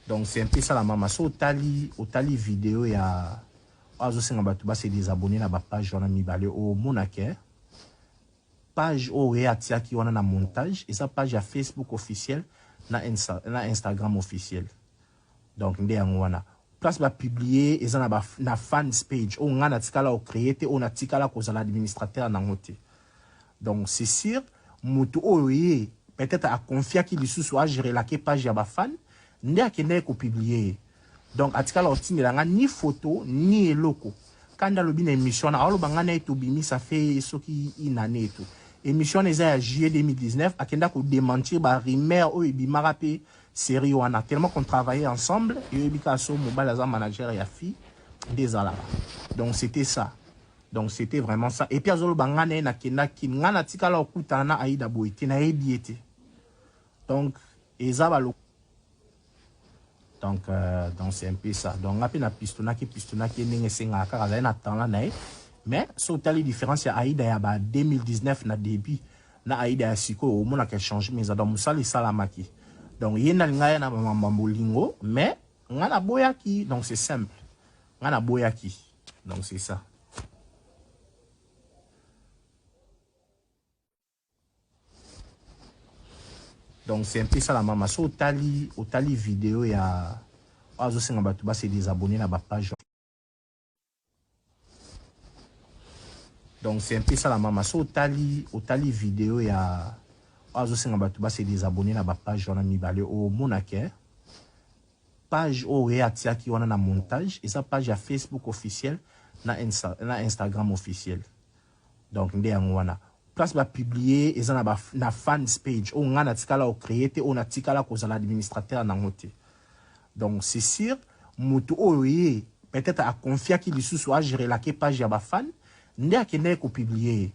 Donc c'est un peu ça la maman. So otali vidéo ya azo senga batu ba se désabonner na ba page wana mibale au monake. Page au réatia qui wana na montage et sa page à Facebook officiel na Instagram officiel. Donc nde yango wana. Place ba publier et ça na fans page o ngana tikala o créer te o na tikala ko za l'administrateur na ngote. Donc c'est sûr mutu oye peut-être à confier qu'il soit gérer la page ya ba fan. Nde akende ko publier donc atikala otindelanga ni photo ni eloko kanda lobi na émission na alo bangana eto bimi ça fait soki inane eto émission eza ya juillet 2019 akenda ko démentir ba rumeur o ebimaka pe série wana tellement qu'on travaillait ensemble et ebika so mobile as manager ya fi des ala donc c'était ça donc c'était vraiment ça et puis azolo bangana na kenda kingana tikala okutana aida boite na ebiete donc eza lo donc c'est un peu ça. Donc après na pistona qui n'est senga car ça na temps là mais sauter les différences ya Aïda ya ba 2019 na début na Aïda ya siko au moins a changé mais dans musali salamaki. Donc yena ngaya na mambolingo mais ngana boyaki donc c'est simple. Ngana boyaki. Donc c'est ça. Donc c'est un peu ça la maman. So otali vidéo ya azo senga batu ba se désabonner na ba page. Donc c'est un peu ça la maman. So otali vidéo ya azo senga batu ba se désabonner na ba page wana mibale au monake. Page au réatia qui wana na montage et sa page à Facebook officiel na Instagram officiel. Donc nde yango wana. Place ba publier et ça na fans page on ngana tikala o créer te on a tikala ko za l'administrateur na ngote. Donc c'est sûr mutu oye peut-être à confier qu'il soit gérer la page ya ba fan nde akende ko publier.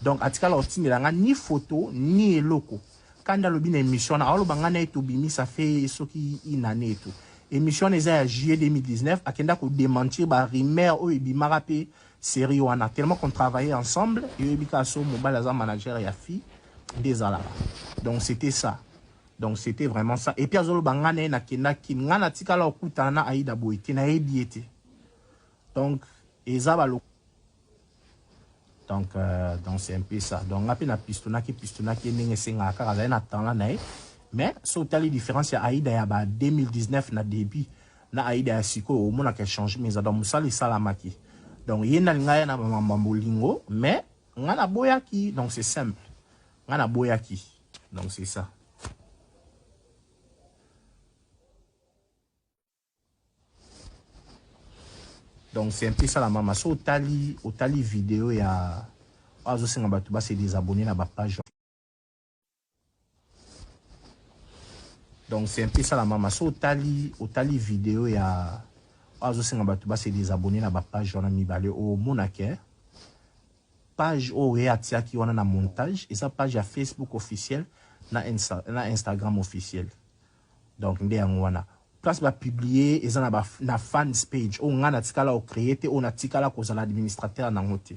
Donc atikala otindelanga ni photo ni eloko kanda lobi na émission na alo bangana eto bimi ça fait soki inane eto émission eza ya juillet 2019 akenda ko démentir ba rumeur o ebimaka pe série wana tellement qu'on travaillait ensemble et ebika so mobile as manager ya fi des ala. Donc c'était ça. Donc c'était vraiment ça et puis azolo bangana na kenda kingana tikala okutana aida boite na ebiete. Donc ezaba lo donc c'est un peu ça. Donc après na pistona qui n'est senga car ça na temps là mais sauter les différences ya Aïda ya ba 2019 na début na Aïda ya siko au moins a changé mais dans musali salamaki. Donc yena ngaya na mambolingo mais ngana boyaki donc c'est simple. Ngana boyaki. Donc c'est ça. Donc c'est un peu ça la maman. So otali vidéo ya azo senga batu ba se désabonner na ba page. Donc c'est un peu ça la maman. So otali vidéo ya azo senga batu ba se désabonner na ba page wana mibale au monake. Page au réatia qui wana na montage et sa page à Facebook officiel na Instagram officiel. Donc nde yango wana. Place ba publier et ça na fans page o ngana tikala o créer te on a tikala ko za l'administrateur na ngote.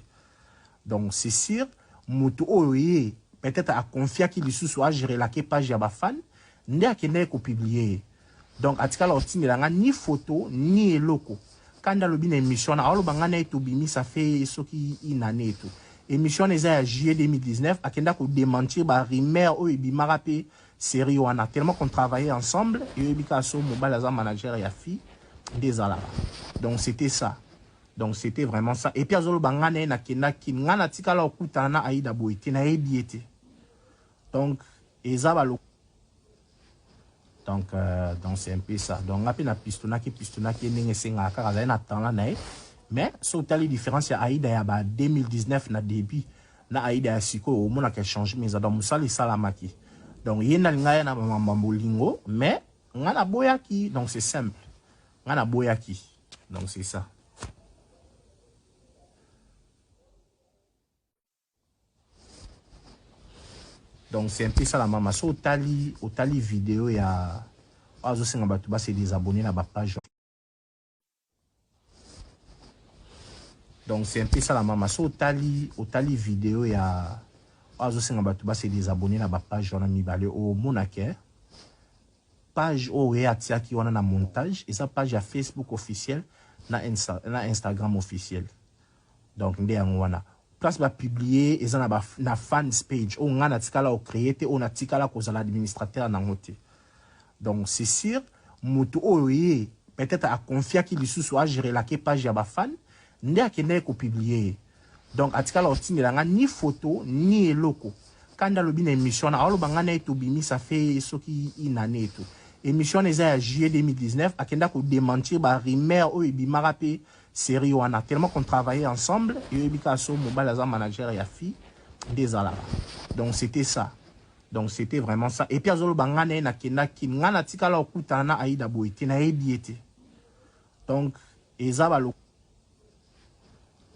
Donc c'est sûr mutu oye peut-être à confier qu'il soit gérer la page ya ba fan nde akende ko publier. Donc atikala otindelanga ni photo ni eloko kanda lobi na émission na alo bangana eto bimi ça fait soki inane eto émission eza ya juillet 2019 akenda ko démentir ba rumeur o ebimaka pe série wana tellement qu'on travaillait ensemble et ebika so mobile as manager ya fi des ala. Donc c'était ça. Donc c'était vraiment ça et puis azolo bangana na kenda kingana tikala okutana aida boite na ebiete. Donc ezaba lo donc c'est un peu ça. Donc après na pistona qui n'est senga car ça na temps là mais sauter les différences ya Aïda ya ba 2019 na début na Aïda ya siko au moins a changé mais dans musali salamaki. Donc yena ngaya na mambolingo mais ngana boyaki donc c'est simple. Ngana boyaki. Donc c'est ça. Donc c'est un peu ça la maman. So otali vidéo ya azo senga batu ba se désabonner na ba page. Donc c'est un peu ça la maman. So otali vidéo ya azo senga batu ba se désabonner na ba page wana mibale au monake. page oyo atiaki wana na montage eza page ya Facebook officiel na Instagram officiel. Donc nde yango wana place ba publier eza na fans page oyo nga natikala o créer te oyo natikala kozala administrateur nango te. Donc c'est sûr mutu oyo ye peut-être a confiaki lisusu a gérer la page ya ba fan nde akende ko publier. Donc atikala otindela nga ni photo ni eloko. Quand alobi na émission na aloba nga na etobimi ça fait soki une année tout. Émission eza ya juillet 2019 akenda ko démentir ba rumeur oyo ebimaka pe série wana tellement qu'on travaillait ensemble et ebika so mobile as manager ya fi des alaba. Donc c'était ça. Donc c'était vraiment ça. Et puis azolo bangane na kenda kin nga na tikala okutana Aïda Boité na ebiete. Donc ezaba lo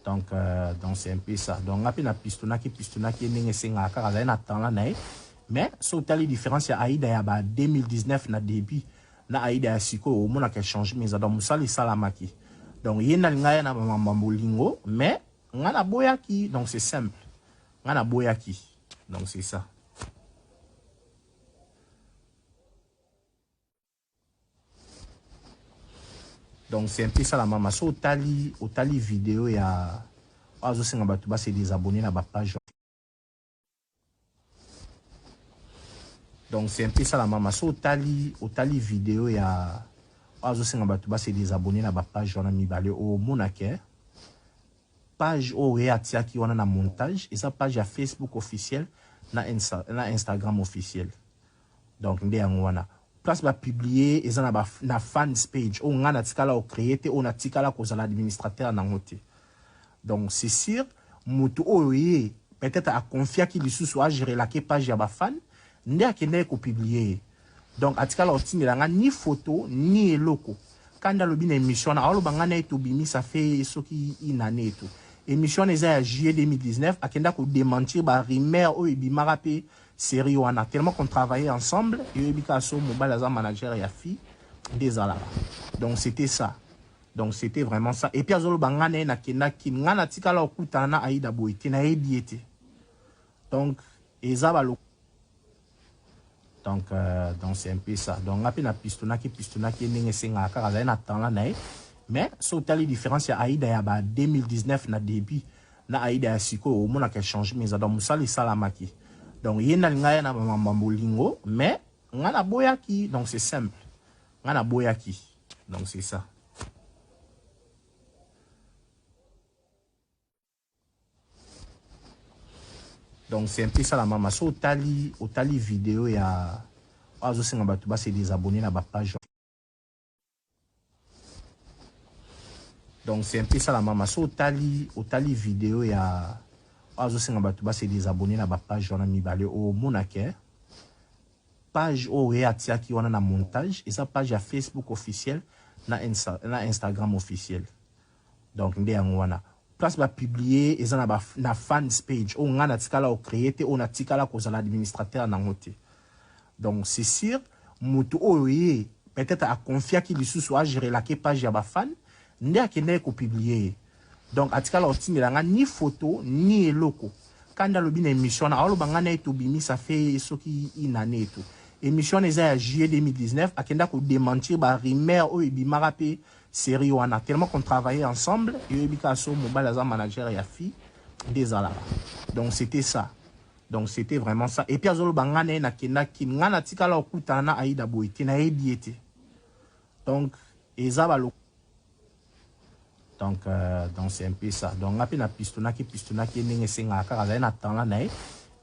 donc c'est un peu ça. Donc après na pistona qui ndenge senga kaka na temps là nae. Mais so tali différence ya Aïda ya ba 2019 na début na Aïda ya siko au mona ka change mais donc musali salamaki. Donc yena ngaya na mambolingo mais ngana boyaki donc c'est simple. Ngana boyaki. Donc c'est ça. Donc c'est un peu ça la maman. So tali vidéo ya azo senga batu ba se désabonner na ba page. Donc c'est un peu ça la maman. So tali vidéo ya azo senga batu ba se désabonner na ba page wana mibale o monake. Page oyo atiaki wana na montage eza page ya Facebook officiel na Instagram officiel. Donc nde yango wana place ba publier eza na fans page oyo nga natikala o créer te oyo natikala kozala administrateur nango te. Donc c'est sûr mutu oyo ye peut-être a confiaki lisusu a gérer la page ya ba fan nde akende ko publier. Donc atikala otindela nga ni photo ni eloko. Quand alobi na émission na aloba nga na etobimi ça fait soki une année tout. Émission eza ya juillet 2019 akenda ko démentir ba rumeur oyo ebimaka pe série wana tellement qu'on travaillait ensemble et ebika so mobile as manager ya fi des alaba. Donc c'était ça. Donc c'était vraiment ça. Et puis azolo bangane na kenda kin nga na tikala okutana Aïda Boité na ebiete. Donc ezaba lo donc c'est un peu ça. Donc après na pistona qui ndenge senga kaka na temps là nae. Mais so tali différence ya Aïda ya ba 2019 na début na Aïda ya siko au mona ka change mais donc musali salamaki. Donc yena ngaya na mambolingo mais ngana boyaki donc c'est simple. Ngana boyaki. Donc c'est ça. Donc c'est un peu ça la maman. So tali vidéo ya azo senga batu ba se désabonner na ba page. Donc c'est un peu ça la maman. So tali vidéo ya azo senga batu ba se désabonner na ba page wana mibale o monake. Page oyo atiaki wana na montage eza page ya Facebook officiel na Instagram officiel. Donc nde yango wana place ba publier eza na fans page oyo nga natikala o créer te oyo natikala kozala administrateur nango te. Donc c'est sûr mutu oyo ye peut-être a confiaki lisusu a gérer la page ya ba fan nde akende ko publier. Donc atikala otindela nga ni photo ni eloko. Quand alobi na émission na aloba nga na etobimi ça fait soki une année tout. Émission eza ya juillet 2019 akenda ko démentir ba rumeur oyo ebimaka pe série wana tellement qu'on travaillait ensemble et ebika so mobile as manager ya fi des alaba. Donc c'était ça. Donc c'était vraiment ça. Et puis azolo bangane na kenda kin nga na tikala okutana Aïda Boité na ebiete. Donc ezaba lo donc c'est un peu ça. Donc après na pistona qui ndenge senga kaka na temps là nae.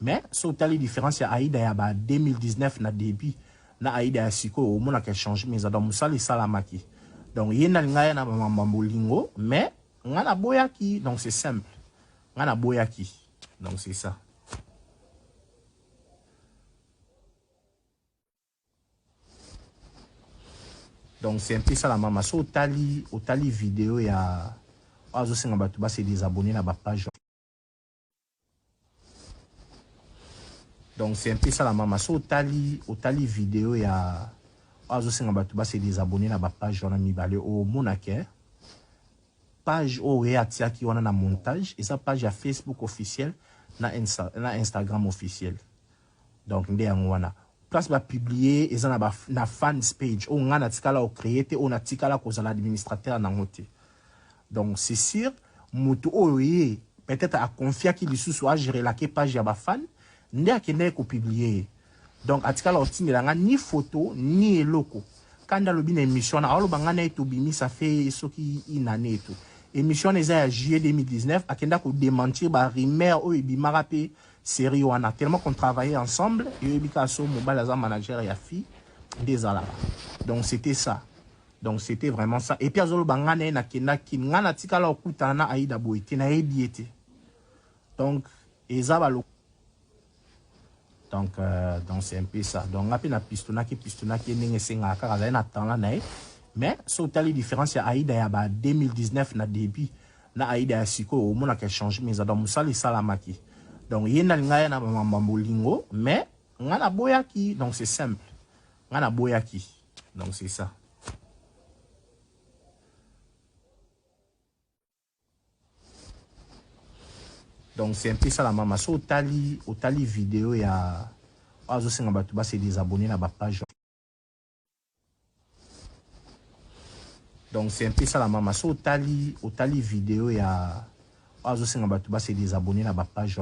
Mais so tali différence ya Aïda ya ba 2019 na début na Aïda ya siko au mona ka change mais donc musali salamaki. Donc yena ngaya na mambolingo mais ngana boyaki donc c'est simple. Ngana boyaki. Donc c'est ça. Donc c'est un peu ça la maman. So tali vidéo ya azo senga batu ba se désabonner na ba page. Donc c'est un peu ça la maman. So tali vidéo ya azo senga batu ba se désabonner na ba page wana mibale o monake. Page oyo atiaki wana na montage eza page ya Facebook officiel na Instagram officiel. Donc nde yango wana place ba publier et na ba na fans page on nga na tikala o créer te on a tikala ko za administrateur na ngote. Donc c'est sûr mutu oye peut-être a confier qui li sous a gérer la page ya ba fan nde akende ko publier. Donc atikala o tinga nga ni photo ni eloko. Quand le bin émission na alo banga na etobimi ça fait soki une année tout. Émission les a juillet 2019 akenda ko démentir ba rumeur o ebimara pe série wana tellement qu'on travaillait ensemble et Bikaso mobile as manager et fille des alaba. Donc c'était ça. Donc c'était vraiment ça. Et puis azolo bangane na kenda kinga tikala okutana aida boite na ebiete. Donc ezaba donc c'est un peu ça. Donc après na pistona qui ninge senga kaka na temps là nae. Mais so tali différence ya aida ya ba 2019 na début na aida ya siko au mona ka changer mais adam musali salamaki. Donc yena ngaya na mambolingo mais ngana boyaki donc c'est simple. Ngana boyaki. Donc c'est ça. Donc c'est un peu ça la maman. So tali vidéo ya azo senga batu ba se désabonner na ba page. Donc c'est un peu ça la maman. So tali vidéo ya azo senga batu ba se désabonner na ba page